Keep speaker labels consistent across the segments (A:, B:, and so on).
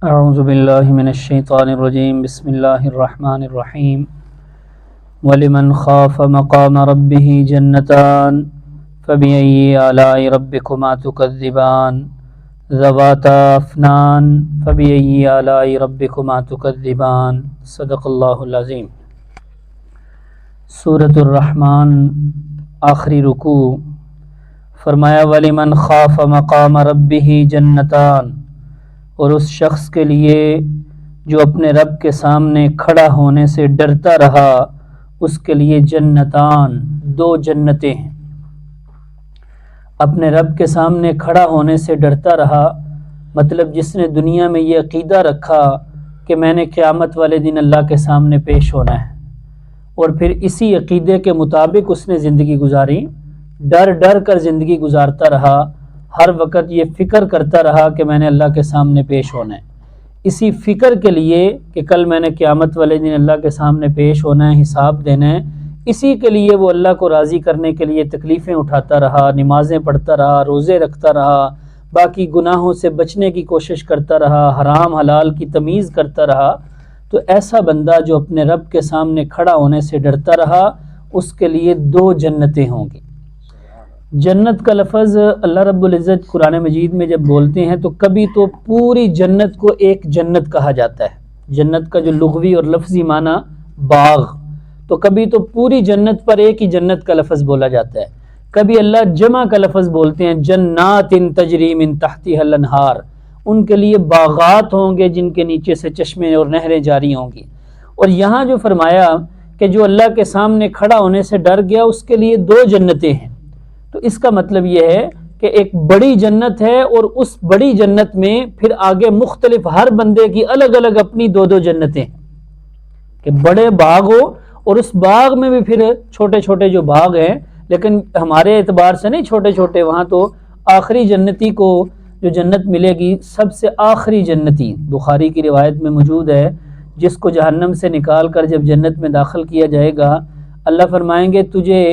A: اعوذ باللہ من الشیطان الرجیم بسم اللہ الرحمن الرحیم وَلِمَنْ خَافَ مَقَامَ رَبِّهِ جَنَّتَانِ فَبِأَيِّ آلَاءِ رَبِّكُمَا تُكَذِّبَانِ ذَوَاتَا أَفْنَانٍ فَبِأَيِّ آلَاءِ رَبِّكُمَا تُكَذِّبَانِ صدق اللہ العظیم۔ سورۃ الرحمن آخری رکوع۔ فرمایا وَلِمَنْ خَافَ مَقَامَ رَبِّهِ جَنَّتَانِ، اور اس شخص کے لیے جو اپنے رب کے سامنے کھڑا ہونے سے ڈرتا رہا، اس کے لیے جنتان، دو جنتیں ہیں۔ اپنے رب کے سامنے کھڑا ہونے سے ڈرتا رہا مطلب جس نے دنیا میں یہ عقیدہ رکھا کہ میں نے قیامت والے دن اللہ کے سامنے پیش ہونا ہے، اور پھر اسی عقیدے کے مطابق اس نے زندگی گزاری، ڈر ڈر کر زندگی گزارتا رہا، ہر وقت یہ فکر کرتا رہا کہ میں نے اللہ کے سامنے پیش ہونا ہے۔ اسی فکر کے لیے کہ کل میں نے قیامت والے دن اللہ کے سامنے پیش ہونا ہے، حساب دینا ہے، اسی کے لیے وہ اللہ کو راضی کرنے کے لیے تکلیفیں اٹھاتا رہا، نمازیں پڑھتا رہا، روزے رکھتا رہا، باقی گناہوں سے بچنے کی کوشش کرتا رہا، حرام حلال کی تمیز کرتا رہا۔ تو ایسا بندہ جو اپنے رب کے سامنے کھڑا ہونے سے ڈرتا رہا، اس کے لیے دو جنتیں ہوں گی۔ جنت کا لفظ اللہ رب العزت قرآن مجید میں جب بولتے ہیں تو کبھی تو پوری جنت کو ایک جنت کہا جاتا ہے۔ جنت کا جو لغوی اور لفظی معنی باغ، تو کبھی تو پوری جنت پر ایک ہی جنت کا لفظ بولا جاتا ہے۔ کبھی اللہ جمع کا لفظ بولتے ہیں، جنات تجری من تحتها الانہار، ان کے لیے باغات ہوں گے جن کے نیچے سے چشمے اور نہریں جاری ہوں گی۔ اور یہاں جو فرمایا کہ جو اللہ کے سامنے کھڑا ہونے سے ڈر گیا اس کے لیے دو جنتیں ہیں، تو اس کا مطلب یہ ہے کہ ایک بڑی جنت ہے، اور اس بڑی جنت میں پھر آگے مختلف ہر بندے کی الگ الگ اپنی دو دو جنتیں ہیں، کہ بڑے باغ ہو اور اس باغ میں بھی پھر چھوٹے چھوٹے جو باغ ہیں، لیکن ہمارے اعتبار سے نہیں چھوٹے چھوٹے، وہاں تو آخری جنتی کو جو جنت ملے گی سب سے آخری جنتی، بخاری کی روایت میں موجود ہے، جس کو جہنم سے نکال کر جب جنت میں داخل کیا جائے گا، اللہ فرمائیں گے تجھے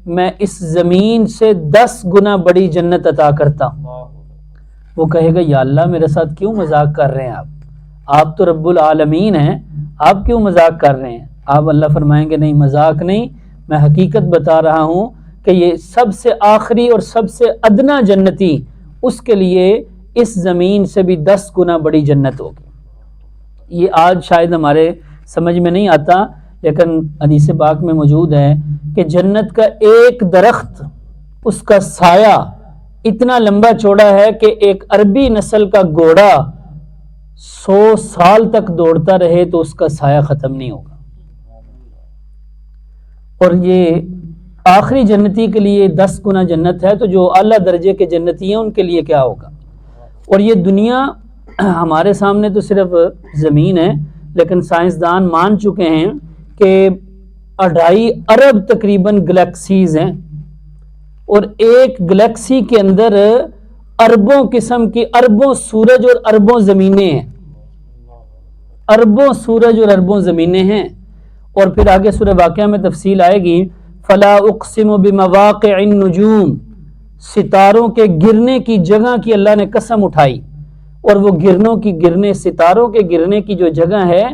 A: میں اس زمین سے 10 گنا بڑی جنت عطا کرتا ہوں۔ وہ کہے گا یا اللہ میرے ساتھ کیوں مذاق کر رہے ہیں آپ تو رب العالمین ہیں، آپ کیوں مذاق کر رہے ہیں؟ آپ اللہ فرمائیں گے نہیں، مذاق نہیں، میں حقیقت بتا رہا ہوں کہ یہ سب سے آخری اور سب سے ادنا جنتی، اس کے لیے اس زمین سے بھی 10 گنا بڑی جنت ہوگی۔ یہ آج شاید ہمارے سمجھ میں نہیں آتا، لیکن حدیث پاک میں موجود ہے کہ جنت کا ایک درخت، اس کا سایہ اتنا لمبا چوڑا ہے کہ ایک عربی نسل کا گھوڑا 100 سال تک دوڑتا رہے تو اس کا سایہ ختم نہیں ہوگا۔ اور یہ آخری جنتی کے لیے 10 گنا جنت ہے، تو جو اعلیٰ درجے کے جنتی ہیں ان کے لیے کیا ہوگا؟ اور یہ دنیا ہمارے سامنے تو صرف زمین ہے، لیکن سائنسدان مان چکے ہیں کہ 2.5 ارب تقریباً گلیکسیز ہیں، اور ایک گلیکسی کے اندر اربوں قسم کی اربوں سورج اور اربوں زمینیں ہیں، اربوں سورج اور اربوں زمینیں ہیں۔ اور پھر آگے سورہ واقعہ میں تفصیل آئے گی، فلا اقسم بمواقع النجوم، ستاروں کے گرنے کی جگہ کی اللہ نے قسم اٹھائی، اور وہ ستاروں کے گرنے کی جو جگہ ہے،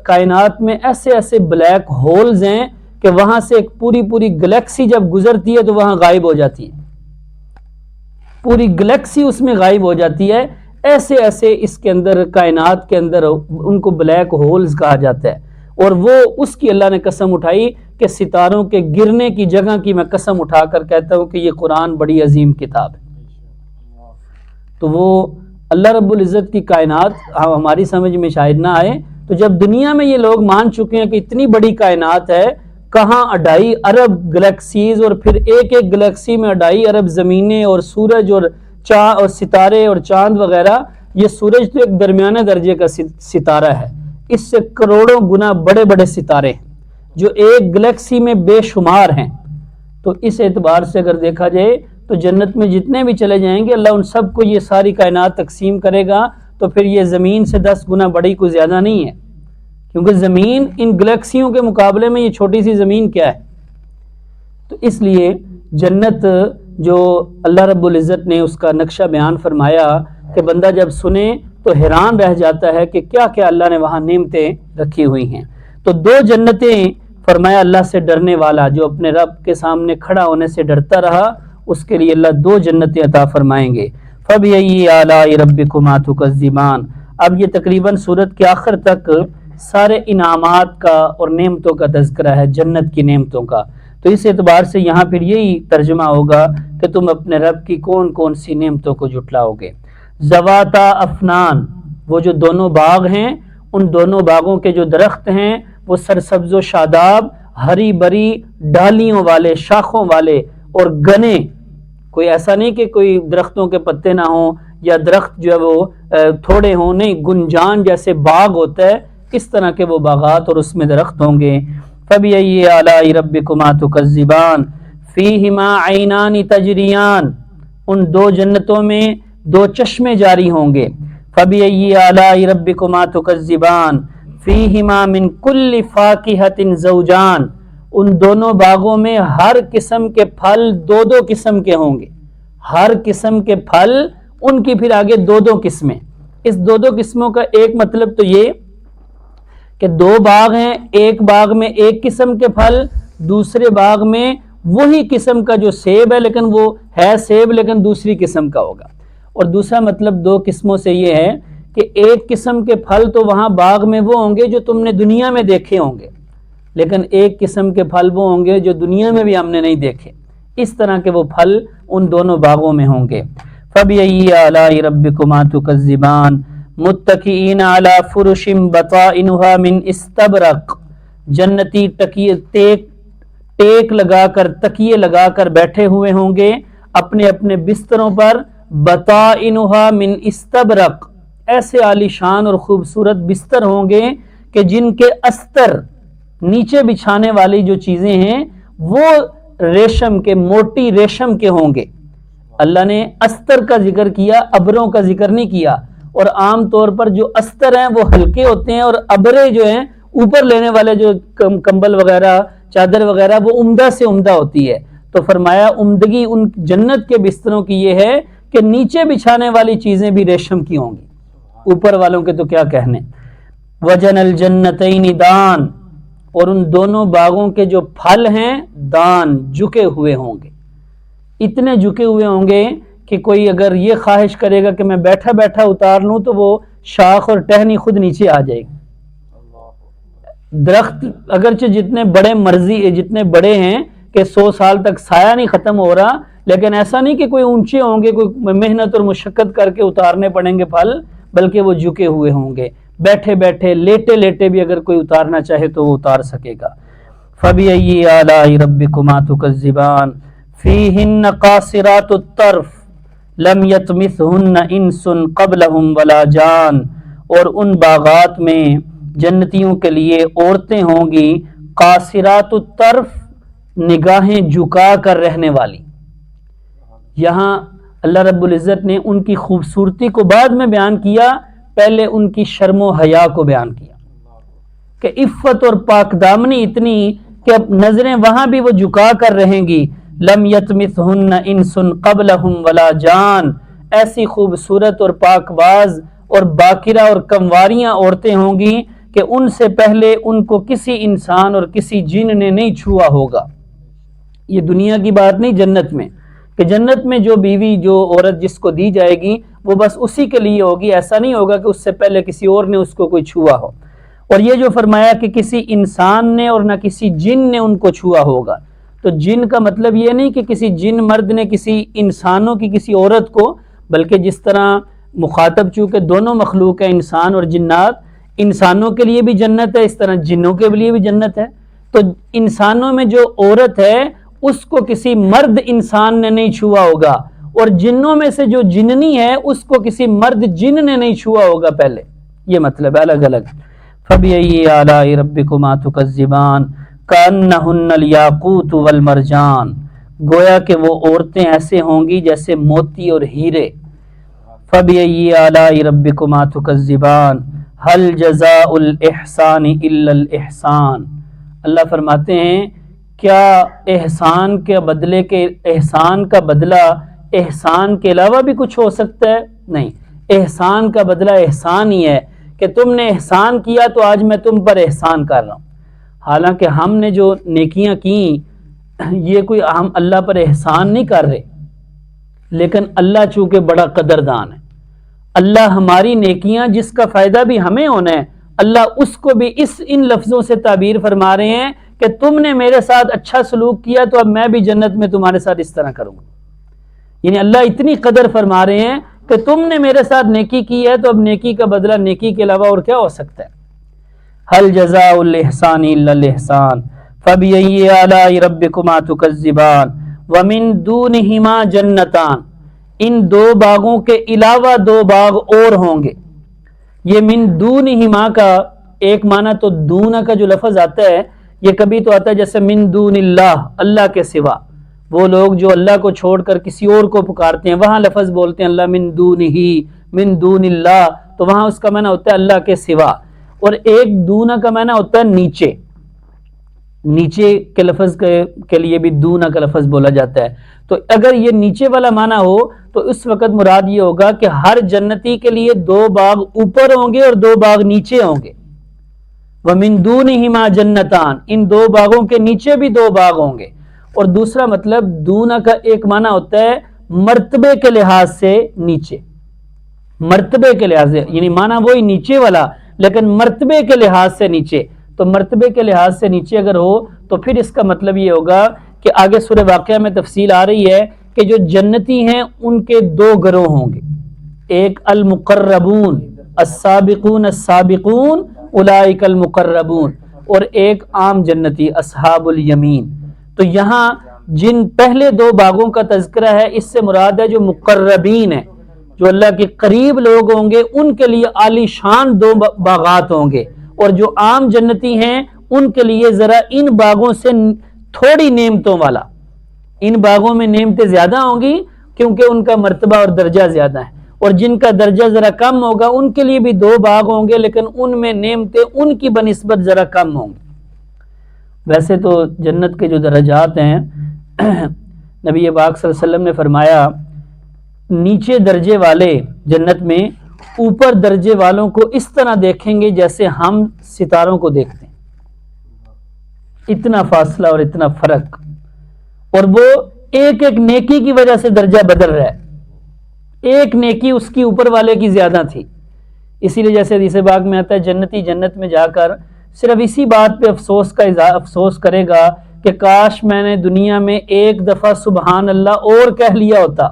A: کائنات میں ایسے ایسے بلیک ہولز ہیں کہ وہاں سے ایک پوری گلیکسی جب گزرتی ہے تو وہاں غائب ہو جاتی ہے، پوری گلیکسی اس میں غائب ہو جاتی ہے۔ ایسے ایسے اس کے اندر کائنات کے اندر ان کو بلیک ہولز کہا جاتا ہے، اور وہ اس کی اللہ نے قسم اٹھائی کہ ستاروں کے گرنے کی جگہ کی میں قسم اٹھا کر کہتا ہوں کہ یہ قرآن بڑی عظیم کتاب ہے۔ تو وہ اللہ رب العزت کی کائنات ہماری سمجھ میں شاید نہ آئے، تو جب دنیا میں یہ لوگ مان چکے ہیں کہ اتنی بڑی کائنات ہے، کہاں 2.5 ارب گلیکسیز، اور پھر ایک گلیکسی میں 2.5 ارب زمینیں اور سورج اور ستارے اور چاند وغیرہ، یہ سورج تو ایک درمیانے درجے کا ستارہ ہے، اس سے کروڑوں گنا بڑے بڑے ستارے ہیں جو ایک گلیکسی میں بے شمار ہیں۔ تو اس اعتبار سے اگر دیکھا جائے تو جنت میں جتنے بھی چلے جائیں گے اللہ ان سب کو یہ ساری کائنات تقسیم کرے گا، تو پھر یہ زمین سے 10 گنا بڑی کوئی زیادہ نہیں ہے، کیونکہ زمین ان گلیکسیوں کے مقابلے میں یہ چھوٹی سی زمین کیا ہے۔ تو اس لیے جنت جو اللہ رب العزت نے اس کا نقشہ بیان فرمایا کہ بندہ جب سنے تو حیران رہ جاتا ہے کہ کیا کیا اللہ نے وہاں نعمتیں رکھی ہوئی ہیں۔ تو دو جنتیں فرمایا اللہ سے ڈرنے والا جو اپنے رب کے سامنے کھڑا ہونے سے ڈرتا رہا اس کے لیے اللہ دو جنتیں عطا فرمائیں گے۔ فَبِأَيِّ آلَاءِ رَبِّكُمَا تُكَذِّبَانِ۔ اب یہ تقریباً سورت کے آخر تک سارے انعامات کا اور نعمتوں کا تذکرہ ہے، جنت کی نعمتوں کا۔ تو اس اعتبار سے یہاں پھر یہی ترجمہ ہوگا کہ تم اپنے رب کی کون کون سی نعمتوں کو جھٹلاؤ گے۔ ذواتا افنان، وہ جو دونوں باغ ہیں، ان دونوں باغوں کے جو درخت ہیں وہ سرسبز و شاداب، ہری بری ڈالیوں والے، شاخوں والے اور گنے، کوئی ایسا نہیں کہ کوئی درختوں کے پتے نہ ہوں یا درخت جو ہے وہ تھوڑے ہوں، نہیں، گنجان جیسے باغ ہوتا ہے اس طرح کے وہ باغات اور اس میں درخت ہوں گے۔ فَبِأَيِّ آلَاءِ رَبِّكُمَا تُكَذِّبَانِ فِيهِمَا عَيْنَانِ تَجْرِيَانِ، ان دو جنتوں میں دو چشمے جاری ہوں گے۔ فَبِأَيِّ آلَاءِ رَبِّكُمَا تُكَذِّبَانِ فِيهِمَا مِن كُلِّ فَاكِهَةٍ زَوْجَانِ، ان دونوں باغوں میں ہر قسم کے پھل دو دو قسم کے ہوں گے، ہر قسم کے پھل ان کی پھر آگے دو دو قسمیں۔ اس دو دو قسموں کا ایک مطلب تو یہ کہ دو باغ ہیں، ایک باغ میں ایک قسم کے پھل، دوسرے باغ میں وہی قسم کا جو سیب ہے لیکن وہ ہے سیب لیکن دوسری قسم کا ہوگا۔ اور دوسرا مطلب دو قسموں سے یہ ہے کہ ایک قسم کے پھل تو وہاں باغ میں وہ ہوں گے جو تم نے دنیا میں دیکھے ہوں گے، لیکن ایک قسم کے پھل وہ ہوں گے جو دنیا میں بھی ہم نے نہیں دیکھے، اس طرح کے وہ پھل ان دونوں باغوں میں ہوں گے۔ فَبِأَيِّ آلَاءِ رَبِّكُمَا تُكَذِّبَانِ مُتَّكِئِينَ عَلَى فُرُشٍ بَطَائِنُهَا مِنْ اِسْتَبْرَقٍ، جنتی ٹیک لگا کر، تکیے لگا کر بیٹھے ہوئے ہوں گے اپنے اپنے بستروں پر، بَطَائِنُهَا مِنْ اِسْتَبْرَقٍ، ایسے عالی شان اور خوبصورت بستر ہوں گے کہ جن کے استر، نیچے بچھانے والی جو چیزیں ہیں وہ ریشم کے، موٹی ریشم کے ہوں گے۔ اللہ نے استر کا ذکر کیا، ابروں کا ذکر نہیں کیا، اور عام طور پر جو استر ہیں وہ ہلکے ہوتے ہیں اور ابرے جو ہیں اوپر لینے والے جو کمبل وغیرہ، چادر وغیرہ، وہ عمدہ سے عمدہ ہوتی ہے۔ تو فرمایا عمدگی ان جنت کے بستروں کی یہ ہے کہ نیچے بچھانے والی چیزیں بھی ریشم کی ہوں گی، اوپر والوں کے تو کیا کہنے۔ وَجَنَ الْجَنَّتَيْنِ دَانٍ، اور ان دونوں باغوں کے جو پھل ہیں دان، جھکے ہوئے ہوں گے، اتنے جھکے ہوئے ہوں گے کہ کوئی اگر یہ خواہش کرے گا کہ میں بیٹھا بیٹھا اتار لوں تو وہ شاخ اور ٹہنی خود نیچے آ جائے گی۔ درخت اگرچہ جتنے بڑے مرضی، جتنے بڑے ہیں کہ 100 سال تک سایہ نہیں ختم ہو رہا، لیکن ایسا نہیں کہ کوئی اونچے ہوں گے، کوئی محنت اور مشقت کر کے اتارنے پڑیں گے پھل، بلکہ وہ جھکے ہوئے ہوں گے، بیٹھے بیٹھے، لیٹے لیٹے بھی اگر کوئی اتارنا چاہے تو وہ اتار سکے گا۔ فَبِأَيِّ آلَاءِ رَبِّكُمَا تُكَذِّبَانِ فِيهِنَّ قَاصِرَاتُ الطَّرْفِ لَمْ يَطْمِثْهُنَّ إِنسٌ قَبْلَهُمْ وَلَا جَانٌ، اور ان باغات میں جنتیوں کے لیے عورتیں ہوں گی قاصرات الطرف، نگاہیں جھکا کر رہنے والی۔ یہاں اللہ رب العزت نے ان کی خوبصورتی کو بعد میں بیان کیا، پہلے ان کی شرم و حیا کو بیان کیا کہ عفت اور پاک دامنی اتنی کہ اب نظریں وہاں بھی وہ جھکا کر رہیں گی۔ لم یطمثہن انس قبلہم ولا جان، ایسی خوبصورت اور پاک باز اور باکرہ اور کمواریاں عورتیں ہوں گی کہ ان سے پہلے ان کو کسی انسان اور کسی جن نے نہیں چھوا ہوگا۔ یہ دنیا کی بات نہیں، جنت میں، کہ جنت میں جو بیوی، جو عورت جس کو دی جائے گی وہ بس اسی کے لیے ہوگی، ایسا نہیں ہوگا کہ اس سے پہلے کسی اور نے اس کو کوئی چھوا ہو۔ اور یہ جو فرمایا کہ کسی انسان نے اور نہ کسی جن نے ان کو چھوا ہوگا، تو جن کا مطلب یہ نہیں کہ کسی جن مرد نے کسی انسانوں کی کسی عورت کو، بلکہ جس طرح مخاطب چونکہ دونوں مخلوق ہیں، انسان اور جنات، انسانوں کے لیے بھی جنت ہے، اس طرح جنوں کے لیے بھی جنت ہے۔ تو انسانوں میں جو عورت ہے اس کو کسی مرد انسان نے نہیں چھوا ہوگا، اور جنوں میں سے جو جننی ہے اس کو کسی مرد جن نے نہیں چھوا ہوگا پہلے، یہ مطلب ہے الگ الگ۔ فَبِأَيِّ آلَاءِ رَبِّكُمَا تُكَذِّبَانِ كَأَنَّهُنَّ الْيَاقُوتُ وَالْمَرْجَانُ، گویا کہ وہ عورتیں ایسے ہوں گی جیسے موتی اور ہیرے۔ فَبِأَيِّ آلَاءِ رَبِّكُمَا تُكَذِّبَانِ هَلْ جَزَاءُ الْإِحْسَانِ إِلَّا الْإِحْسَانُ، اللہ فرماتے ہیں کیا احسان کے بدلے کے، احسان کا بدلہ احسان کے علاوہ بھی کچھ ہو سکتا ہے؟ نہیں، احسان کا بدلہ احسان ہی ہے کہ تم نے احسان کیا تو آج میں تم پر احسان کر رہا ہوں. حالانکہ ہم نے جو نیکیاں کی یہ کوئی ہم اللہ پر احسان نہیں کر رہے، لیکن اللہ چونکہ بڑا قدردان ہے، اللہ ہماری نیکیاں جس کا فائدہ بھی ہمیں ہونا ہے، اللہ اس کو بھی ان لفظوں سے تعبیر فرما رہے ہیں کہ تم نے میرے ساتھ اچھا سلوک کیا تو اب میں بھی جنت میں تمہارے ساتھ اس طرح کروں گا. یعنی اللہ اتنی قدر فرما رہے ہیں کہ تم نے میرے ساتھ نیکی کی ہے تو اب نیکی کا بدلہ نیکی کے علاوہ اور کیا ہو سکتا ہے. هل جزاء الاحسان الا الاحسان فبأي آلاء ربكما تكذبان ومن دونهما جنتان. ان دو باغوں کے علاوہ دو باغ اور ہوں گے. یہ من دونہما کا ایک معنی تو دون کا جو لفظ آتا ہے یہ کبھی تو آتا ہے جیسے من دون اللہ، اللہ کے سوا. وہ لوگ جو اللہ کو چھوڑ کر کسی اور کو پکارتے ہیں وہاں لفظ بولتے ہیں اللہ من دونہی، من دون اللہ، تو وہاں اس کا معنی ہوتا ہے اللہ کے سوا. اور ایک دونا کا معنی ہوتا ہے نیچے، نیچے کے لفظ کے لیے بھی دونا کا لفظ بولا جاتا ہے. تو اگر یہ نیچے والا معنی ہو تو اس وقت مراد یہ ہوگا کہ ہر جنتی کے لیے دو باغ اوپر ہوں گے اور دو باغ نیچے ہوں گے. وَمِن دُونِهِمَا جَنَّتَانِ، ان دو باغوں کے نیچے بھی دو باغ ہوں گے. اور دوسرا مطلب دونا کا ایک معنی ہوتا ہے مرتبے کے لحاظ سے نیچے، مرتبے کے لحاظ سے، یعنی معنی وہی نیچے والا لیکن مرتبے کے لحاظ سے نیچے. تو مرتبے کے لحاظ سے نیچے اگر ہو تو پھر اس کا مطلب یہ ہوگا کہ آگے سورہ واقعہ میں تفصیل آ رہی ہے کہ جو جنتی ہیں ان کے دو گروہ ہوں گے، ایک المقربون السابقون السابقون اولئک المقربون، اور ایک عام جنتی اصحاب الیمین. تو یہاں جن پہلے دو باغوں کا تذکرہ ہے اس سے مراد ہے جو مقربین ہیں، جو اللہ کے قریب لوگ ہوں گے ان کے لیے عالی شان دو باغات ہوں گے. اور جو عام جنتی ہیں ان کے لیے ذرا ان باغوں سے تھوڑی نعمتوں والا، ان باغوں میں نعمتیں زیادہ ہوں گی کیونکہ ان کا مرتبہ اور درجہ زیادہ ہے. اور جن کا درجہ ذرا کم ہوگا ان کے لیے بھی دو باغ ہوں گے لیکن ان میں نعمتیں ان کی بنسبت ذرا کم ہوں گی. ویسے تو جنت کے جو درجات ہیں نبی پاک صلی اللہ علیہ وسلم نے فرمایا نیچے درجے والے جنت میں اوپر درجے والوں کو اس طرح دیکھیں گے جیسے ہم ستاروں کو دیکھتے ہیں. اتنا فاصلہ اور اتنا فرق، اور وہ ایک ایک نیکی کی وجہ سے درجہ بدل رہا ہے. ایک نیکی اس کی اوپر والے کی زیادہ تھی، اسی لیے جیسے حدیث پاک میں آتا ہے جنتی جنت میں جا کر صرف اسی بات پہ افسوس کرے گا کہ کاش میں نے دنیا میں ایک دفعہ سبحان اللہ اور کہہ لیا ہوتا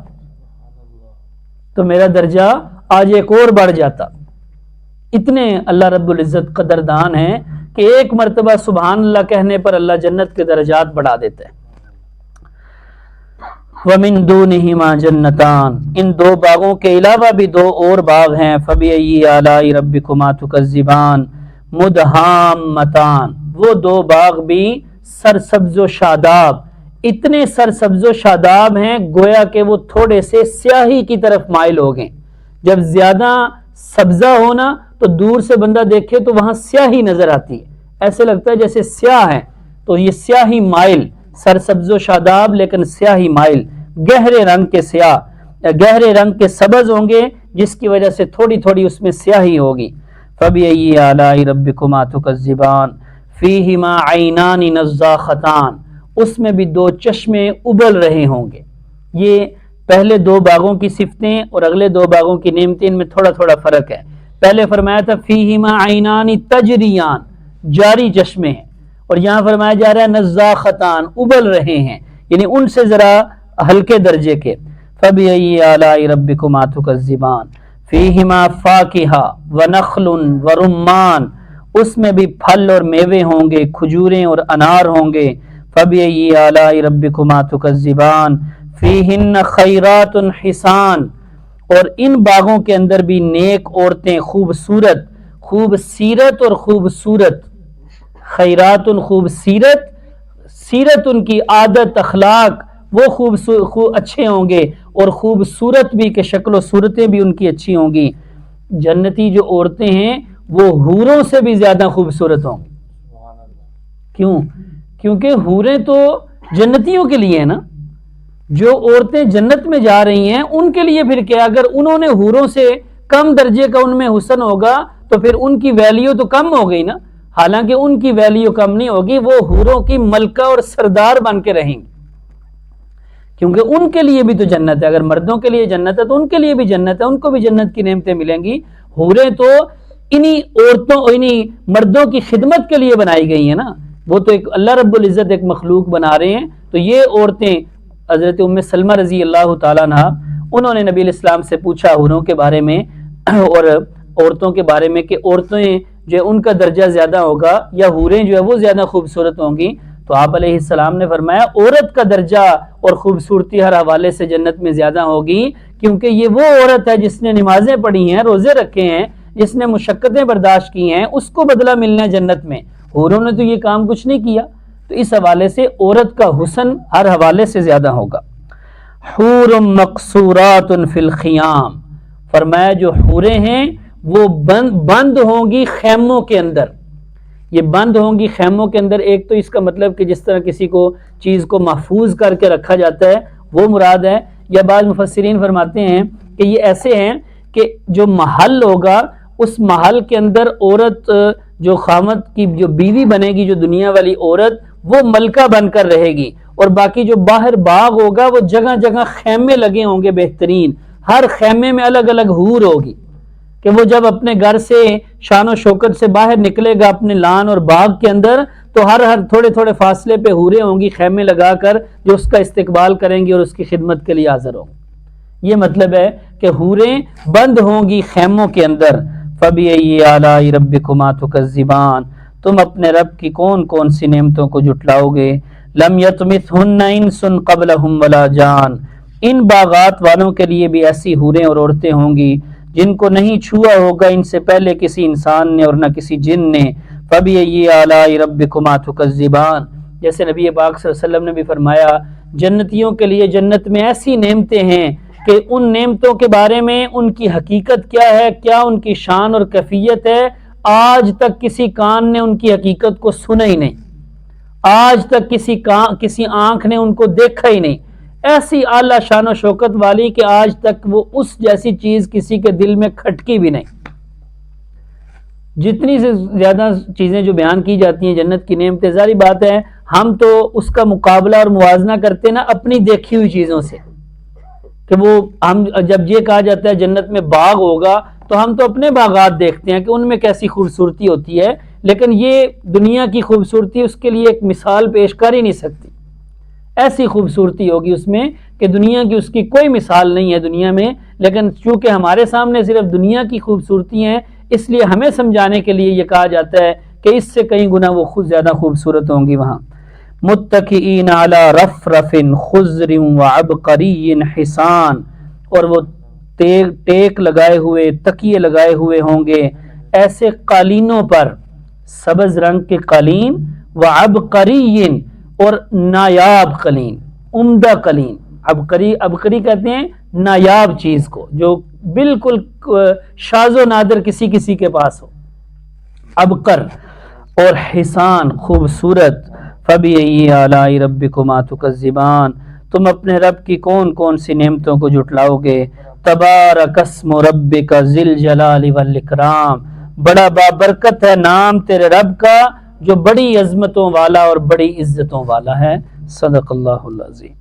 A: تو میرا درجہ آج ایک اور بڑھ جاتا. اتنے اللہ رب العزت قدردان ہیں کہ ایک مرتبہ سبحان اللہ کہنے پر اللہ جنت کے درجات بڑھا دیتا ہے. وَمِن دُونِهِمَا جَنَّتَانِ، ان دو باغوں کے علاوہ بھی دو اور باغ ہیں. فَبِأَيِّ آلَاءِ رَبِّكُمَا تُكَذِّبَانِ مُدْهَامَّتَانِ، وہ دو باغ بھی سرسبز و شاداب، اتنے سرسبز و شاداب ہیں گویا کہ وہ تھوڑے سے سیاہی کی طرف مائل ہو گئے. جب زیادہ سبزہ ہونا تو دور سے بندہ دیکھے تو وہاں سیاہی نظر آتی ہے، ایسے لگتا ہے جیسے سیاہ ہے. تو یہ سیاہی مائل، سرسبز و شاداب لیکن سیاہی مائل، گہرے رنگ کے سیاہ، گہرے رنگ کے سبز ہوں گے جس کی وجہ سے تھوڑی تھوڑی اس میں سیاہی ہوگی. فَبِأَيِّ آلَاءِ رَبِّكُمَا تُكَذِّبَانِ فِيهِمَا عَيْنَانِ نَضَّاخَتَانِ، اس میں بھی دو چشمے ابل رہے ہوں گے. یہ پہلے دو باغوں کی صفتیں اور اگلے دو باغوں کی نعمتیں، ان میں تھوڑا تھوڑا فرق ہے. پہلے فرمایا تھا فِيهِمَا عَيْنَانِ تَجْرِيَانِ، جاری چشمے ہیں، اور یہاں فرمایا جا رہا ہے نَضَّاخَتَانِ، ابل رہے ہیں، یعنی ان سے ذرا ہلکے درجے کے. فَبِأَيِّ آلَاءِ رَبِّكُمَا تُكَذِّبَانِ فِيهِمَا فَاكِهَةٌ وَنَخْلٌ وَرُمَّانٌ، اس میں بھی پھل اور میوے ہوں گے، کھجوریں اور انار ہوں گے. فَبِأَيِّ آلَاءِ رَبِّكُمَا تُكَذِّبَانِ فِيهِنَّ خَيْرَاتٌ حِسَانٌ، اور ان باغوں کے اندر بھی نیک عورتیں خوبصورت، خوبصیرت اور خوبصورت. خیرات خوبصیرت، سیرت ان کی عادت اخلاق وہ اچھے ہوں گے، اور خوبصورت بھی کہ شکل و صورتیں بھی ان کی اچھی ہوں گی. جنتی جو عورتیں ہیں وہ حوروں سے بھی زیادہ خوبصورت ہوں گی. کیوں؟ کیونکہ حوریں تو جنتیوں کے لیے ہیں نا. جو عورتیں جنت میں جا رہی ہیں ان کے لیے پھر کیا، اگر انہوں نے حوروں سے کم درجے کا ان میں حسن ہوگا تو پھر ان کی ویلیو تو کم ہو گئی نا، حالانکہ ان کی ویلیو کم نہیں ہوگی، وہ حوروں کی ملکہ اور سردار بن کے رہیں گی، کیونکہ ان کے لیے بھی تو جنت ہے۔ اگر مردوں کے لیے جنت ہے تو ان کے لیے بھی جنت ہے، ان کو بھی جنت کی نعمتیں ملیں گی۔ حوریں تو انہی عورتوں انہی مردوں کی خدمت کے لیے بنائی گئی ہیں نا، وہ تو ایک اللہ رب العزت ایک مخلوق بنا رہے ہیں۔ تو یہ عورتیں، حضرت ام سلمہ رضی اللہ تعالیٰ عنہ، انہوں نے نبی علیہ السلام سے پوچھا حوروں کے بارے میں اور عورتوں کے بارے میں کہ عورتیں جو ہے ان کا درجہ زیادہ ہوگا یا حوریں جو ہے وہ زیادہ خوبصورت ہوں گی؟ تو آپ علیہ السلام نے فرمایا عورت کا درجہ اور خوبصورتی ہر حوالے سے جنت میں زیادہ ہوگی، کیونکہ یہ وہ عورت ہے جس نے نمازیں پڑھی ہیں، روزے رکھے ہیں، جس نے مشقتیں برداشت کی ہیں، اس کو بدلہ ملنا ہے جنت میں۔ حوروں نے تو یہ کام کچھ نہیں کیا، تو اس حوالے سے عورت کا حسن ہر حوالے سے زیادہ ہوگا۔ حور مقصورات فی الخیام، فرمایا جو حوریں ہیں وہ بند ہوں گی خیموں کے اندر۔ یہ بند ہوں گی خیموں کے اندر، ایک تو اس کا مطلب کہ جس طرح کسی کو چیز کو محفوظ کر کے رکھا جاتا ہے وہ مراد ہے، یا بعض مفسرین فرماتے ہیں کہ یہ ایسے ہیں کہ جو محل ہوگا اس محل کے اندر عورت جو خامد کی جو بیوی بنے گی، جو دنیا والی عورت، وہ ملکہ بن کر رہے گی، اور باقی جو باہر باغ ہوگا وہ جگہ جگہ خیمے لگے ہوں گے بہترین، ہر خیمے میں الگ الگ حور ہوگی کہ وہ جب اپنے گھر سے شان و شوکت سے باہر نکلے گا اپنے لان اور باغ کے اندر، تو ہر تھوڑے تھوڑے فاصلے پہ حوریں ہوں گی خیمے لگا کر جو اس کا استقبال کریں گی اور اس کی خدمت کے لیے حاضر ہوں گی۔ یہ مطلب ہے کہ حوریں بند ہوں گی خیموں کے اندر۔ فَبِأَيِّ آلَاءِ رَبِّكُمَا تُكَذِّبَانِ، تم اپنے رب کی کون کون سی نعمتوں کو جھٹلاؤ گے۔ لَمْ يَطْمِثْهُنَّ إِنسٌ قَبْلَهُمْ وَلَا جَانٌ، ان باغات والوں کے لیے بھی ایسی حوریں اور عورتیں ہوں گی جن کو نہیں چھوا ہوگا ان سے پہلے کسی انسان نے اور نہ کسی جن نے۔ فَبِأَيِّ آلَاءِ رَبِّكُمَا تُكَذِّبَانِ، جیسے نبی پاک صلی اللہ علیہ وسلم نے بھی فرمایا جنتیوں کے لیے جنت میں ایسی نعمتیں ہیں کہ ان نعمتوں کے بارے میں ان کی حقیقت کیا ہے، کیا ان کی شان اور کیفیت ہے، آج تک کسی کان نے ان کی حقیقت کو سنا ہی نہیں، آج تک کسی آنکھ نے ان کو دیکھا ہی نہیں، ایسی اعلیٰ شان و شوکت والی کہ آج تک وہ اس جیسی چیز کسی کے دل میں کھٹکی بھی نہیں۔ جتنی سے زیادہ چیزیں جو بیان کی جاتی ہیں جنت کی نعمتیں، ظاہری بات ہے ہم تو اس کا مقابلہ اور موازنہ کرتے نا اپنی دیکھی ہوئی چیزوں سے، کہ وہ ہم جب یہ کہا جاتا ہے جنت میں باغ ہوگا تو ہم تو اپنے باغات دیکھتے ہیں کہ ان میں کیسی خوبصورتی ہوتی ہے، لیکن یہ دنیا کی خوبصورتی اس کے لیے ایک مثال پیش کر ہی نہیں سکتی، ایسی خوبصورتی ہوگی اس میں کہ دنیا کی اس کی کوئی مثال نہیں ہے دنیا میں، لیکن چونکہ ہمارے سامنے صرف دنیا کی خوبصورتی ہیں اس لیے ہمیں سمجھانے کے لیے یہ کہا جاتا ہے کہ اس سے کئی گنا وہ خود زیادہ خوبصورت ہوں گی وہاں۔ متکئین علی رفرف خضر وعبقری حسان، اور وہ ٹیک لگائے ہوئے، تکیے لگائے ہوئے ہوں گے ایسے قالینوں پر، سبز رنگ کے قالین، وعبقری، اور نایاب قالین، عمدہ قالین۔ عبقری کہتے ہیں نایاب چیز کو جو بالکل شاذ و نادر کسی کے پاس ہو، عبقر، اور حسان، خوبصورت۔ فَبِأَيِّ آلَاءِ رَبِّكُمَا تُكَذِّبَانِ، تم اپنے رب کی کون کون سی نعمتوں کو جھٹلاؤ گے۔ تبارک اسم ربک ذی الجلال والاکرام، بڑا بابرکت ہے نام تیرے رب کا جو بڑی عظمتوں والا اور بڑی عزتوں والا ہے۔ صدق اللہ العظیم۔